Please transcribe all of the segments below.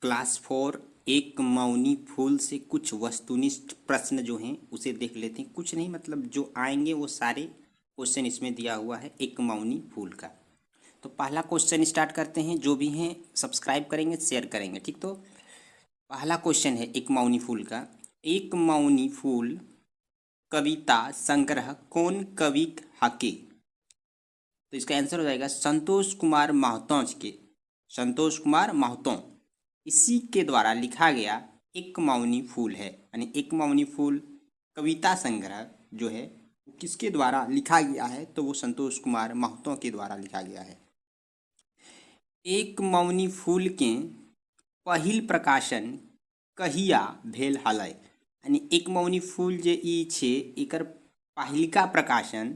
Class 4 एक मौनी फूल से कुछ वस्तुनिष्ठ प्रश्न जो हैं उसे देख लेते हैं। कुछ नहीं मतलब जो आएंगे वो सारे क्वेश्चन इसमें दिया हुआ है एक मौनी फूल का। तो पहला क्वेश्चन स्टार्ट करते हैं। जो भी हैं सब्सक्राइब करेंगे, शेयर करेंगे, ठीक। तो पहला क्वेश्चन है एक मौनी फूल का। एक मौनी फूल कविता संग्रह कौन कवि हके? तो इसका आंसर हो जाएगा संतोष कुमार महतो के। संतोष कुमार महतो इसी के द्वारा लिखा गया एक मौनी फूल है। यानी एक मौनी फूल कविता संग्रह जो है वो किसके द्वारा लिखा गया है? तो वो संतोष कुमार महतो के द्वारा लिखा गया है। एक मौनी फूल के पहिल प्रकाशन कहिया भेल हलै? यानी एक मौनी फूल जे ई छे एकर पहिलका प्रकाशन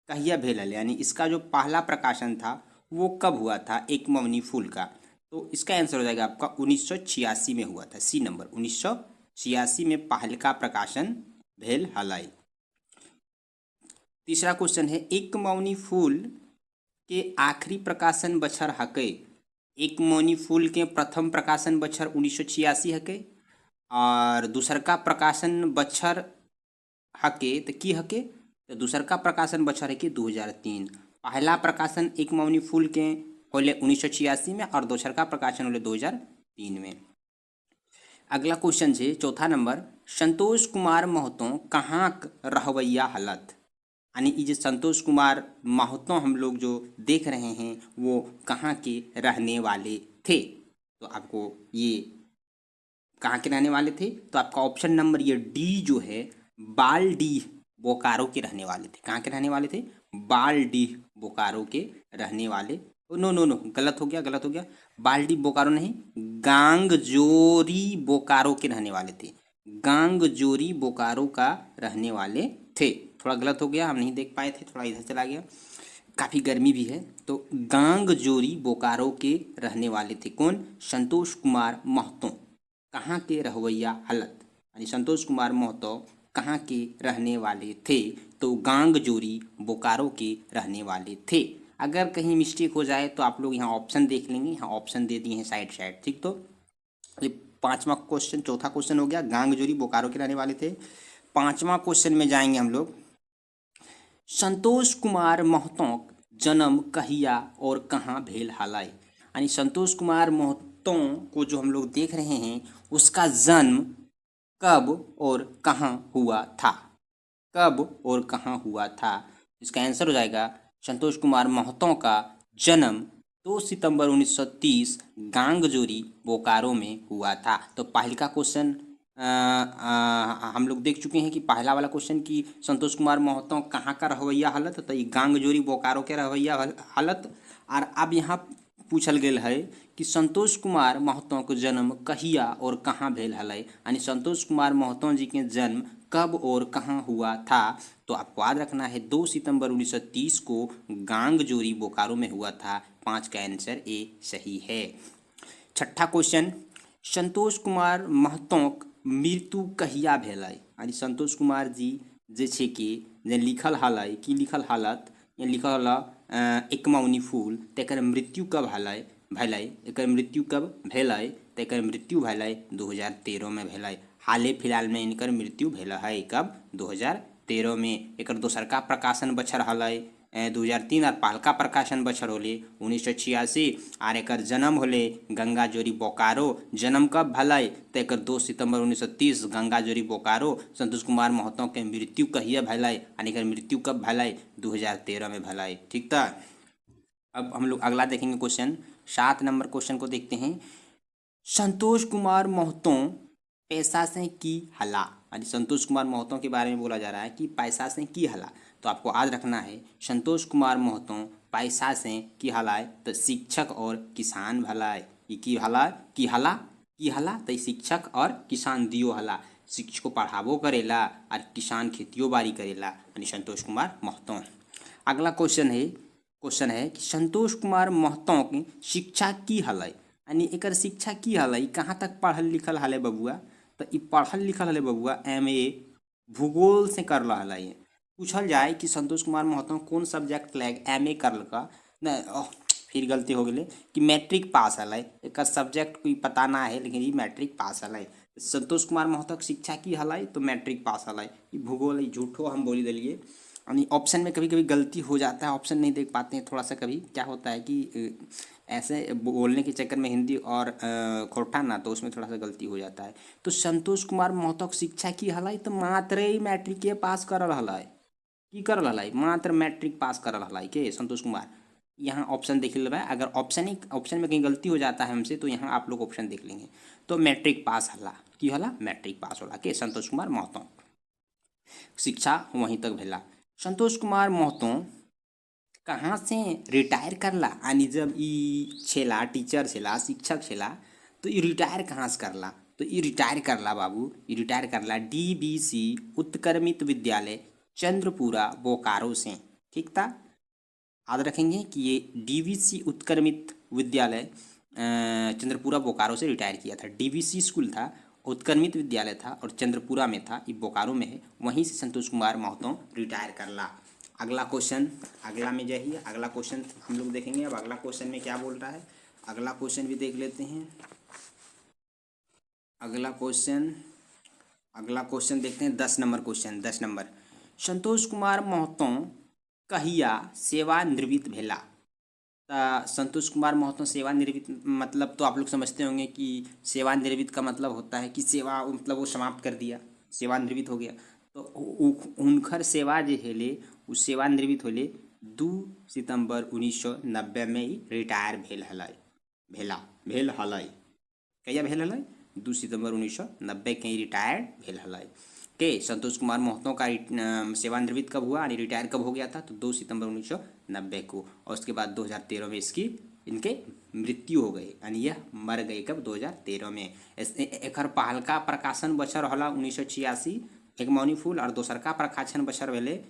कहिया भेल हलै? यानी इसका जो पहला प्रकाशन था वो कब हुआ था एक मौनी फूल का? तो इसका आंसर हो जाएगा आपका 1986 में हुआ था। सी नंबर 1986 में पहिलका प्रकाशन भेल हलै। तीसरा क्वेश्चन है एक मौनी फूल के आखिरी प्रकाशन बछर हकै? एक मौनी फूल के प्रथम प्रकाशन बछर 1986 हकै और दूसर का प्रकाशन बछर हके तो की हके? तो दूसर का प्रकाशन बछर है कि 2003। पहला प्रकाशन एक मौनी फूल के होले 1986 में और दूसर का प्रकाशन होले 2003 में। अगला क्वेश्चन है चौथा नंबर, संतोष कुमार महतो कहाँ रहवैया हलत? यानी ये जो संतोष कुमार महतो हम लोग जो देख रहे हैं वो कहाँ के रहने वाले थे? तो आपको ये कहाँ के रहने वाले थे? तो आपका ऑप्शन नंबर ये डी जो है बालडीह बोकारो के रहने वाले थे। कहाँ के रहने वाले थे? बालडीह बोकारो के रहने वाले। नो नो नो, गलत हो गया, गलत हो गया। बालडीह बोकारो नहीं, गांगजोरी बोकारो के रहने वाले थे। गांगजोरी बोकारो का रहने वाले थे। थोड़ा गलत हो गया, हम नहीं देख पाए थे, थोड़ा इधर चला गया। काफ़ी गर्मी भी है। तो गांगजोरी बोकारो के रहने वाले थे कौन? संतोष कुमार महतो। कहाँ के रहवैया हलत? यानी संतोष कुमार महतो कहाँ के रहने वाले थे? तो गांगजोरी बोकारो के रहने वाले थे। अगर कहीं मिस्टेक हो जाए तो आप लोग यहाँ ऑप्शन देख लेंगे, यहाँ ऑप्शन दे दिए हैं साइड साइड, ठीक। तो ये पांचवा क्वेश्चन, चौथा क्वेश्चन हो गया, गांगजोरी बोकारो के रहने वाले थे। पांचवा क्वेश्चन में जाएंगे हम लोग। संतोष कुमार महतो जन्म कहिया और कहाँ भेल हलै? यानी संतोष कुमार महतो को जो हम लोग देख रहे हैं उसका जन्म कब और कहाँ हुआ था? कब और कहाँ हुआ था? इसका आंसर हो जाएगा संतोष कुमार महतो का जन्म 2 सितंबर 1930 गांगजोरी बोकारो में हुआ था। तो पहल का क्वेश्चन हम लोग देख चुके हैं कि पहला वाला क्वेश्चन कि संतोष कुमार महतो कहाँ का रहवैया हलत? तो ये गांगजोरी बोकारो के रहवैया हलत। और अब यहाँ पूछल गेल है कि संतोष कुमार महतो के जन्म कहिया और कहाँ भेल हलै? यानी संतोष कुमार महतो जी के जन्म कब और कहाँ हुआ था? तो आपको याद रखना है 2 सितंबर 1930 को गांगजोरी बोकारो में हुआ था। 5 का आंसर ए सही है। छठा क्वेश्चन, संतोष कुमार महतो मृत्यु कहिया भेलै? यानी संतोष कुमार जी जे छे कि जे लिखल हलै कि लिखल हालत या लिखल हल एक मौनी फूल, तेकर मृत्यु कब भेलै? एकर मृत्यु कब भेलै? तो एकर मृत्यु भेलै 2013 में भेलै। हाले फिलहाल में इनकर मृत्यु भेल है। कब? 2013 में। एकर दोसरका प्रकाशन बछर हलै 2003 और पहलका प्रकाशन बछर होले 1986 और एकर जन्म होले गंगाजोरी बोकारो। जन्म कब भलै? तो एकर 2 सितंबर 1930 गंगाजोरी बोकारो। संतोष कुमार महतो के मृत्यु कहिया भलै? यानी एकर मृत्यु कब भलै? 2013 में भलै, ठीक था। अब हम लोग अगला देखेंगे क्वेश्चन, 7 नंबर क्वेश्चन को देखते हैं। संतोष कुमार महतो पैसा से की हला? यानी संतोष कुमार महतो के बारे में बोला जा रहा है कि पैसा से की हला। तो आपको याद रखना है संतोष कुमार महतो पैसा से की हलाय? तो शिक्षक और किसान भलाय। की हला की हला की हला? तो शिक्षक और किसान दियो हला। शिक्षक को पढ़ाबो करेला और किसान खेतियों बाड़ी करेला, यानी संतोष कुमार महतो। अगला क्वेश्चन है कि संतोष कुमार महतो की शिक्षा की हलै? यानी एकर शिक्षा की हलै? कहाँ तक पढ़ल लिखल हलै बबुआ? तो ई पढ़ल लिखल हलै बबुआ MA भूगोल से करल हलै। पूछल जाए कि संतोष कुमार महतो कौन सब्जेक्ट लायक MA करल का? फिर गलती हो गई कि मैट्रिक पास हल एक सब्जेक्ट कोई पता ना है लेकिन ये मैट्रिक पास हल संतोष कुमार महतो के शिक्षा की हल तो मैट्रिक पास हल भूगोल झूठो हम बोली दिलिए। यानी ऑप्शन में कभी कभी गलती हो जाता है, ऑप्शन नहीं देख पाते हैं थोड़ा सा। कभी क्या होता है कि ऐसे बोलने के चक्कर में हिंदी और खोटा ना, तो उसमें थोड़ा सा गलती हो जाता है। तो संतोष कुमार महतो के शिक्षा की हल तो मात्र ही मैट्रिक के पास करल हल की करल हल मात्र मैट्रिक पास करल हल के संतोष कुमार। यहाँ ऑप्शन देख लेबै, अगर ऑप्शन में कहीं गलती हो जाता है हमसे तो यहाँ आप लोग ऑप्शन देख लेंगे। तो मैट्रिक पास हला की हला मैट्रिक पास होला के संतोष कुमार महतो शिक्षा वहीं तक भेला। संतोष कुमार महतो कहाँ से रिटायर करला यानी जब ई छेला टीचर छेला शिक्षक छेला तो ये रिटायर कहाँ से करला, तो ये रिटायर करला बाबू, ये रिटायर करला DBC उत्क्रमित विद्यालय चंद्रपुरा बोकारो से। ठीक था, याद रखेंगे कि ये DBC उत्क्रमित विद्यालय चंद्रपुरा बोकारो से रिटायर किया था। DBC स्कूल था, उत्क्रमित विद्यालय था और चंद्रपुरा में था, ये बोकारो में है, वहीं से संतोष कुमार महतो रिटायर करला। अगला क्वेश्चन, अगला में जाइए, अगला क्वेश्चन हम लोग देखेंगे। अब अगला क्वेश्चन में क्या बोल रहा है, अगला क्वेश्चन भी देख लेते हैं। अगला क्वेश्चन देखते हैं 10 number question. 10 number, Santosh Kumar Mahato कहिया सेवानिवृत्त भेला। संतोष कुमार महतो सेवानिवृत्त मतलब तो आप लोग समझते होंगे कि सेवानिवृत्त का मतलब होता है कि सेवा मतलब वो समाप्त कर दिया, सेवानिवृत्त हो गया। तो उनकर सेवा जो हेले उ सेवानिवृत्त होले 2 सितंबर 1990 में ही रिटायर भेल हलै। कहिया भेल हलै 2 सितंबर 1990 के ही रिटायर भेल हलै के। संतोष कुमार महतो का सेवानिवृत्त कब हुआ यानी रिटायर कब हो गया था, तो 2 सितंबर 1990 को। और उसके बाद 2013 में इनके मृत्यु हो गई, यानी यह मर गए कब 2013 में। एकर पहलका प्रकाशन बछर होला 1986 एक मौनी फूल, और दोसरका प्रकाशन बछर भेले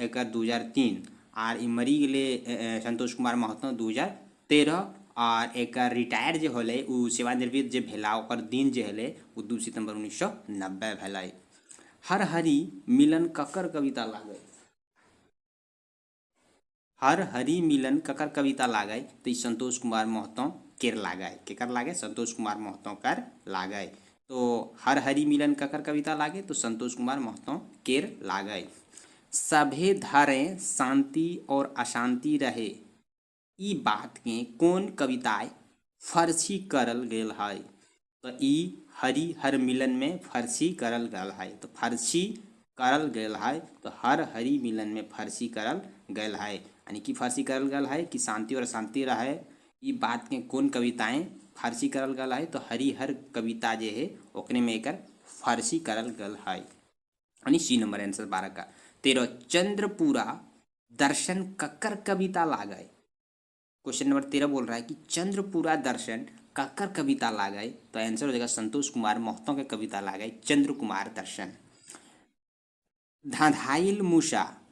एकर 2003, और ई मरी गए संतोष कुमार महतो 2013। और एक रिटायर जो होले उ सेवानिवृत्त जो भेला ओकर दिन जो हेले वो 2 सितंबर 1990 भेलै। हर हरी मिलन ककर कविता लागे, हर हरी मिलन ककर कविता लागे, तो ई संतोष कुमार महतो केर लागे। केकर लागे, संतोष कुमार महतो कर लागे। तो हर हरी मिलन ककर कविता लागे, तो संतोष कुमार महतो केर लागे। सभे धारें शांति और अशांति रहे, ई बात के कौन कविताएं फर्जी करल गेल है, तो ई हरी हर मिलन में फर्जी करल गेल है। तो फर्जी करल गेल है, तो हर हरी मिलन में फर्जी करल गेल है, यानी कि फर्जी करल गेल है कि शांति और अशांति रहे, ई बात के कौन कविताएं फर्जी करल गेल है, तो हरी हर कविता जो है ओकरे में एकर फर्जी करल गेल है, यानी सी नंबर आंसर 12 का। 13 चंद्रपुरा दर्शन ककर कविता लागे। क्वेश्चन नंबर 13 बोल रहा है कि चंद्रपुरा दर्शन ककर कविता लागे, तो आंसर हो जाएगा संतोष कुमार महतो के कविता लागे चंद्र कुमार दर्शन। धांधाइल मूसा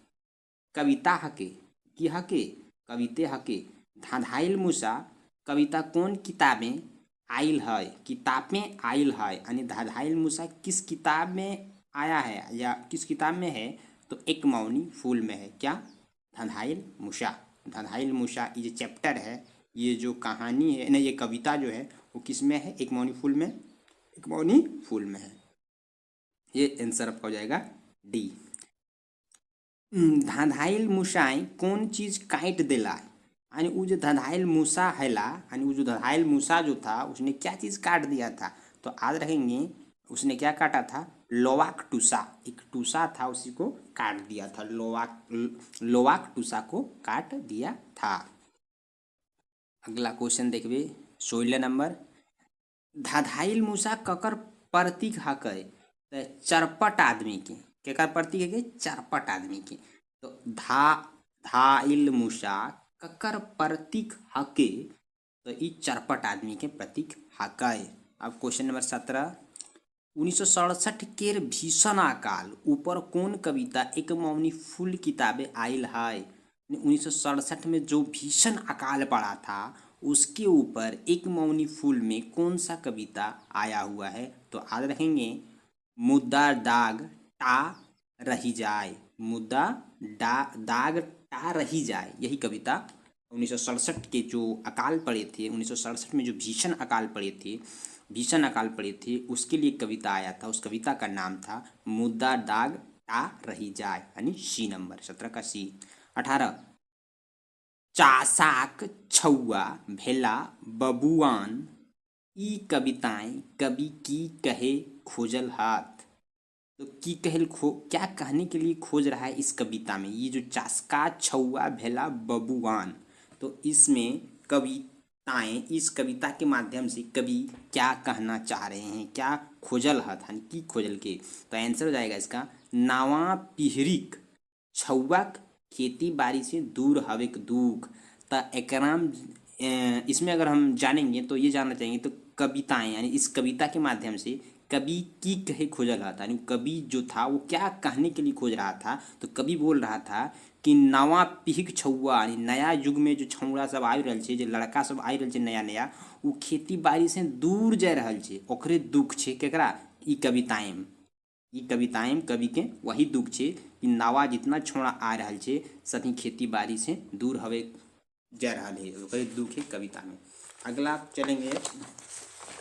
कविता हके कि हके कविते हके। धांधाइल मूसा कविता कौन किताबें आइल है, किताबें आइल है, यानी धांधाइल मूसा किस किताब में आया है या किस किताब में है, तो एक मौनी फूल में है। क्या, धांधाइल मूसा। धांधाइल मूसा ये जो चैप्टर है, ये जो कहानी है ना, ये कविता जो है वो किस में है, एक मौनी फूल में, एक मौनी फूल में है। ये आंसर आपका हो जाएगा डी। धांधाइल मूसाई कौन चीज काट देला, यानी वो जो धांधाइल मूसा हैला, यानी वो जो धांधाइल मूसा जो था उसने क्या चीज काट दिया था, तो याद रखेंगे उसने क्या काटा था, लोवाक टूसा, एक टूसा था उसी को काट दिया था, लोवाक टूसा को काट दिया था। अगला क्वेश्चन देखिए 16 नंबर, धांधाइल मूसा ककर प्रतीक हकै, तो चरपट आदमी के, केकर प्रतीक है, चरपट आदमी के। तो धाइल मूसा ककर प्रतीक हके, तो ई चरपट आदमी के प्रतीक हकै। अब क्वेश्चन नंबर 17, 1967 केर भीषण अकाल ऊपर कौन कविता एक मौनी फूल किताबें आइल है। 1967 में जो भीषण अकाल पड़ा था उसके ऊपर एक मौनी फूल में कौन सा कविता आया हुआ है, तो याद रखेंगे मुद्दा दाग टा रही जाए, मुद्दा दाग टा रही जाए, यही कविता 1967 के जो अकाल पड़े थे, 1967 में जो भीषण अकाल पड़े थे, उसके लिए कविता आया था। उस कविता का नाम था मुद्दा दाग टा रही जाए, यानी सी नंबर 17 का सी। 18 चासाक छौआ भेला बबुआन, ई कविताएं कवि की कहे खोजल हाथ। तो की कहल क्या कहने के लिए खोज रहा है इस कविता में? ये जो चास्का छौआ भेला बबुआन, तो इसमें कविताएं, इस कविता के माध्यम से कवि क्या कहना चाह रहे हैं, क्या खोजल हथ यानी की खोजल के? तो आंसर हो जाएगा इसका नावा पिहरिक छौआक खेती बाड़ी से दूर हवेक दुख। त एकराम इसमें अगर हम जानेंगे तो ये जानना चाहेंगे, तो कविताएं यानी इस कविता के माध्यम से कवि की कहे खोजल रहा था, यानी कवि जो था वो क्या कहने के लिए खोज रहा था? तो कवि बोल रहा था कि नवा पीढ़ीक छौआ यानी नया युग में जो छौड़ा सब आबि रहल छै, जे लड़का सब आबि रहल छै नया नया, वो खेती बाड़ी से दूर जा रहल छै, ओकरे दुख छै। केकरा? ई कविताएं कवि के वही दुख छै कि नवा जितना छौड़ा आ रहल छै सभी खेती बाड़ी से दूर हवे जा रहा है, ओकरे दुख है कविता में। अगला चलेंगे,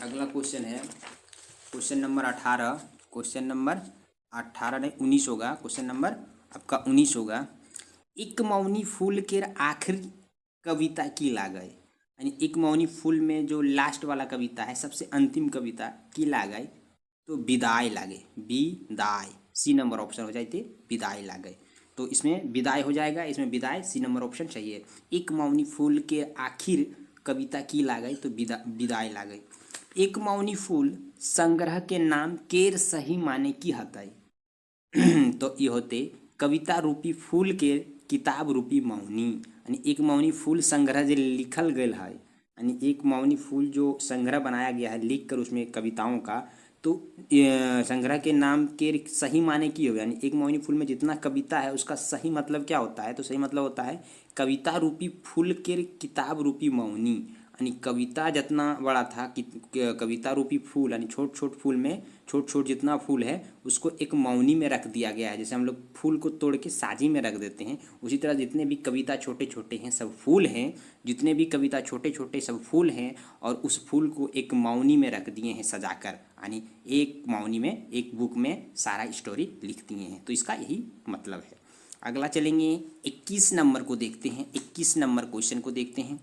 अगला क्वेश्चन है क्वेश्चन नंबर 18। क्वेश्चन नंबर 18 नहीं 19 होगा, क्वेश्चन नंबर आपका 19 होगा। एक मौनी फूल के आखिरी कविता की लागय, यानी एक मौनी फूल में जो लास्ट वाला कविता है, सबसे अंतिम कविता की लागय, तो विदाई लागे, विदाई सी नंबर ऑप्शन हो जाते, विदाई लागे। तो इसमें विदाई हो जाएगा, इसमें विदाई सी नंबर ऑप्शन चाहिए। एक मौनी फूल के आखिर कविता की लागय, तो विदाई लागे। एक मौनी फूल संग्रह के नाम केर सही माने की हतय? तो ये होते कविता रूपी फूल के किताब रूपी मौनी, यानी एक मौनी फूल संग्रह जो लिखल गया है, यानी एक मौनी फूल जो संग्रह बनाया गया है लिख कर उसमें कविताओं का, तो संग्रह के नाम के सही माने की हो, यानी एक मौनी फूल में जितना कविता है उसका सही मतलब क्या होता है? तो सही मतलब होता है कविता रूपी फूल के किताब रूपी मौनी, यानी कविता जितना बड़ा था कि कविता रूपी फूल यानी छोट छोट फूल में छोट छोट जितना फूल है उसको एक मौनी में रख दिया गया है। जैसे हम लोग फूल को तोड़ के साजी में रख देते हैं, उसी तरह जितने भी कविता छोटे छोटे हैं सब फूल हैं, जितने भी कविता छोटे छोटे सब फूल हैं, और उस फूल को एक मौनी में रख दिए हैं सजाकर, यानी एक मौनी में एक बुक में सारा स्टोरी लिख दिए हैं। तो इसका यही मतलब है। अगला चलेंगे 21 नंबर को देखते हैं, 21 नंबर क्वेश्चन को देखते हैं।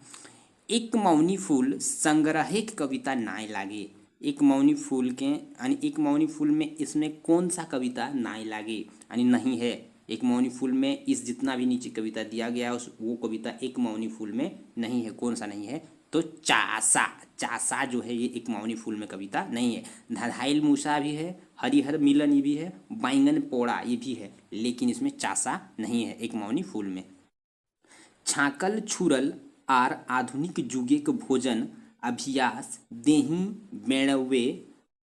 एक मौनी फूल संग्रहित कविता नाय लागे। एक मौनी फूल के यानी एक मौनी फूल में इसमें कौन सा कविता नाय लागे यानी नहीं है? एक मौनी फूल में इस जितना भी नीचे कविता दिया गया है उस वो कविता एक मौनी फूल में नहीं है। कौन सा नहीं है? तो चासा, चासा जो है ये एक मौनी फूल में कविता नहीं है। धधाइल मूसा भी है, हरिहर मिलन ये भी है, बैंगन पोड़ा ये भी है, लेकिन इसमें चासा नहीं है एक मौनी फूल में। छाकल छुरल आर आधुनिक जुगेक भोजन अभ्यास देही बेणवे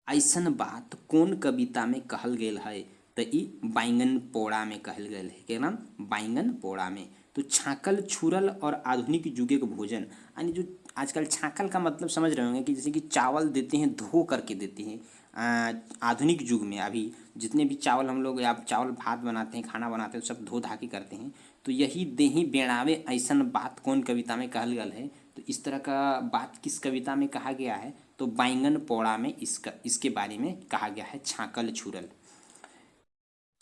ऐसन बात कौन कविता में कहल गेल है? तो ई बैंगन पोड़ा में कहल गेल है। क्या नाम? बैंगन पोड़ा में। तो छाकल छुरल और आधुनिक जुगे के भोजन, यानी जो आजकल छाकल का मतलब समझ रहे होंगे कि जैसे कि चावल देते हैं धो करके देते हैं। आधुनिक युग में अभी जितने भी चावल हम लोग या चावल भात बनाते हैं खाना बनाते हैं सब धो धा के करते हैं। तो यही देही बेणावे ऐसन बात कौन कविता में कहल गल है? तो इस तरह का बात किस कविता में कहा गया है? तो बैंगन पोड़ा में इसके बारे में कहा गया है। छाकल छुरल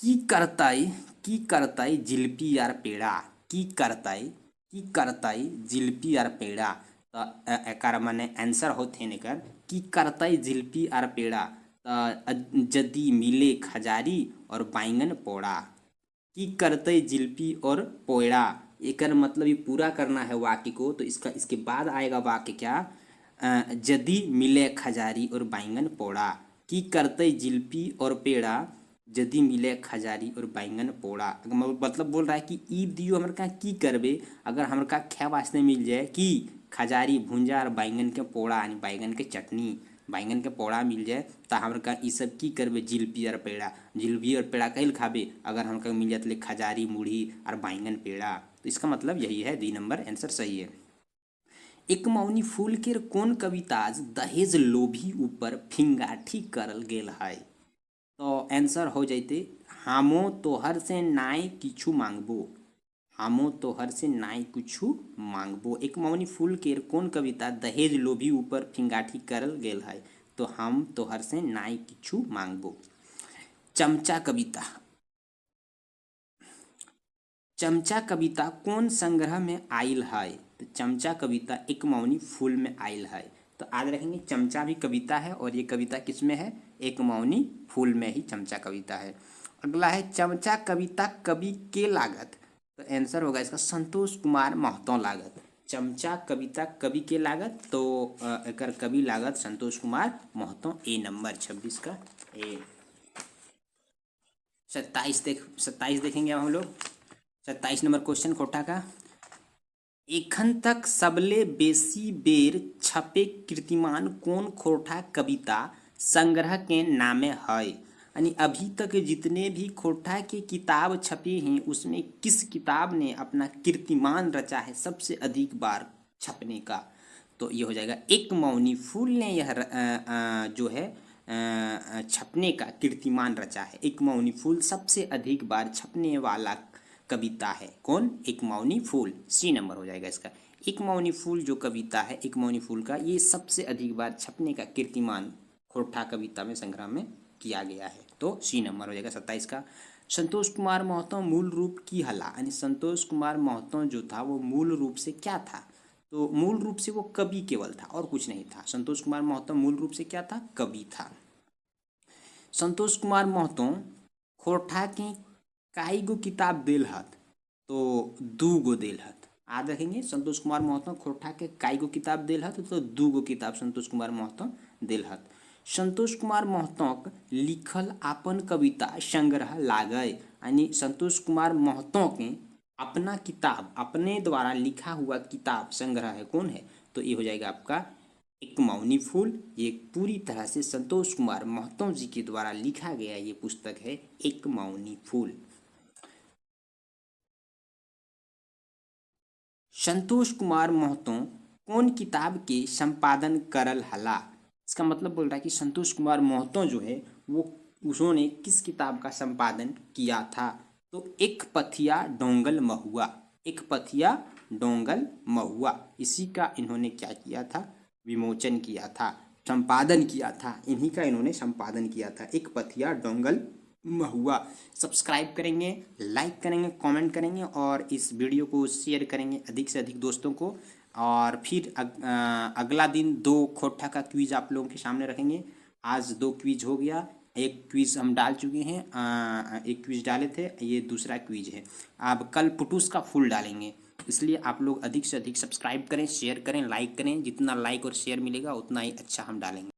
की करतई जिलपी यार पेड़ा, की करतई जिलपी यार पेड़ा। तो एकर माने आंसर होते नेकर की करतई जिलपी यार पेड़ा, तो जदी मिले खजारी और बैंगन पोड़ा। की करतई जिलपी और पोड़ा, एकर मतलब ये पूरा करना है वाक्य को, तो इसके बाद आएगा वाक्य क्या? जदी मिले खजारी और बैंगन पोड़ा। की करतई जिलपी और पेड़ा जदी मिले खजारी और बैंगन पोड़ा। मतलब बोल रहा है कि ई दियो हमारे का की करबे अगर हमारे का खे वास्ते मिल जाए कि खजारी भुंजा और बैंगन के पोड़ा यानी बैंगन के चटनी, बैंगन के पोड़ा मिल जाए तो हमारे का ई सब की करबे जिलपी और पेड़ा। जिलपी और पेड़ा कहीं खाबे अगर हमका मिल जाते खजारी मुढ़ी और बैंगन पेड़ा। तो इसका मतलब यही है, 2 नंबर आंसर सही है। एक मौनी फूल के कौन कविताज दहेज लोभी ऊपर फिंगाठी करल गेल है? तो आंसर हो जाते हमो तोहर से नाय किछु मांगबो। हमो तोहर से नाई कुछु मांगबो। एक मौनी फूल केर कौन कविता दहेज लोभी ऊपर फिंगाठी करल गेल है। तो हम तोहर से नाई किछु मांगबो। चमचा कविता। चमचा कविता कौन संग्रह में आयल है। तो चमचा कविता एक मौनी फूल में आयल है। तो आज रखेंगे चमचा भी कविता है और ये कविता किस में है, एक मौनी फूल में ही चमचा कविता है। अगला है चमचा कविता कवि के लागत। तो आंसर होगा इसका संतोष कुमार महतो लागत। चमचा कविता कवि के लागत तो एकर कवि लागत संतोष कुमार महतो। ए नंबर 26 का ए। 27 देखेंगे अब हम लोग। 27 नंबर क्वेश्चन खोटा का। एखन तक सबले बेसी बेर छपे कीर्तिमान कौन खोटा कविता संग्रह के नामे है। यानी अभी तक जितने भी खोटा के किताब छपे हैं उसमें किस किताब ने अपना कीर्तिमान रचा है सबसे अधिक बार छपने का। तो ये हो जाएगा एक मौनी फूल ने यह जो है छपने का कीर्तिमान रचा है। एक मौनी फूल सबसे अधिक बार छपने वाला कविता है कौन, एक मौनी फूल। सी नंबर हो जाएगा इसका। एक मौनी फूल जो कविता है एक मौनी फूल का, ये सबसे अधिक बार छपने का कीर्तिमान खोटा कविता में संग्रह में किया गया है। तो सी नंबर हो जाएगा 27 का। संतोष कुमार महतो मूल रूप की हला। यानी संतोष कुमार महतो जो था वो मूल रूप से क्या था। तो मूल रूप से वो कवि केवल था और कुछ नहीं था। संतोष कुमार महतो मूल रूप से क्या था, कवि था। संतोष कुमार महतो खोटा के काई गो किताब देल हत। तो 2 गो देल हत। याद रखेंगे संतोष कुमार महतो खोटा के काई गो किताब देल हत। तो 2 गो किताब संतोष कुमार महतो देल हत। संतोष कुमार महतोक लिखल आपन कविता संग्रह लागय। यानी संतोष कुमार महतो के अपना किताब, अपने द्वारा लिखा हुआ किताब संग्रह है कौन है। तो ये हो जाएगा आपका एक मौनी फूल। ये पूरी तरह से संतोष कुमार महतो जी के द्वारा लिखा गया ये पुस्तक है एक मौनी फूल। संतोष कुमार महतो कौन किताब के संपादन करल हला। इसका मतलब बोल रहा है कि संतोष कुमार महतो जो है वो उन्होंने किस किताब का संपादन किया था। तो एक पथिया डोंगल महुआ, एक पथिया डोंगल महुआ, इसी का इन्होंने क्या किया था, विमोचन किया था, संपादन किया था। इन्हीं का इन्होंने संपादन किया था, एक पथिया डोंगल महुआ। सब्सक्राइब करेंगे, लाइक करेंगे, कमेंट करेंगे और इस वीडियो को शेयर करेंगे अधिक से अधिक दोस्तों को। और फिर अगला दिन 2 खोटा का क्विज आप लोगों के सामने रखेंगे। आज 2 क्विज हो गया, एक क्विज हम डाल चुके हैं, एक क्विज डाले थे, ये दूसरा क्विज है। अब कल पुटूस का फुल डालेंगे। इसलिए आप लोग अधिक से अधिक सब्सक्राइब करें, शेयर करें, लाइक करें। जितना लाइक और शेयर मिलेगा उतना ही अच्छा हम डालेंगे।